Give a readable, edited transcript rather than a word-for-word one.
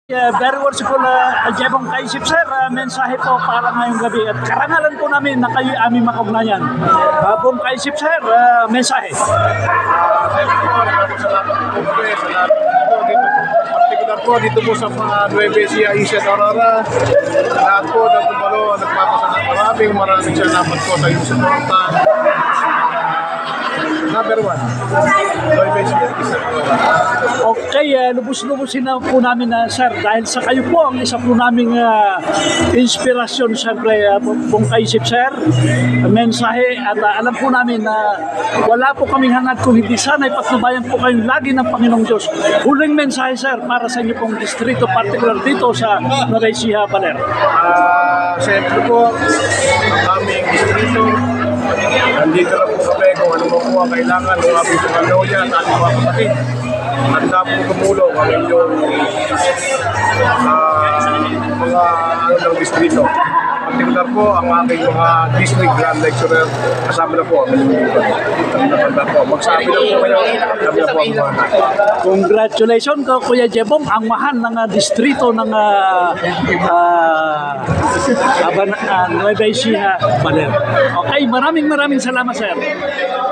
Very worshipful Jebong Kaisip sir, mensahe po para ngayong gabi at karangalan po namin na kayo aming makugnayan. Bong Kaisip sir, mensahe. Particular po dito po sa Nueva Ecija, Isla Aurora. Lahat po ng tumalo, nagpapasalamat. Maraming salamat po sa iyong suporta. Number 1, Nueva Ecija, Isla Aurora. Okay, lubos-lubosin na po namin sir dahil sa kayo po ang isa po naming inspirasyon siyempre Bong Kaisip sir, mensahe at alam po namin na wala po kaming hangad kung hindi sana ipatnubayan po kayong lagi ng Panginoong Diyos. Huling mensahe sir para sa inyo pong distrito, particular dito sa Nueva Ecija, Baler. Siyempre po, aming distrito, nandito lang po kami kung ano mo po ang kailangan ng aming pangaloya at ating mga kapatid. Handa po tumulong ang inyong mga ng distrito. Particular po ang aking mga district grand lecturer, kasama na po ang magsabi lang po kayo, kami na po ang mga. Congratulations ko Kuya Jebong, ang mahal ng distrito ng Nueva Ecija, Baler. Okay, maraming salamat sir.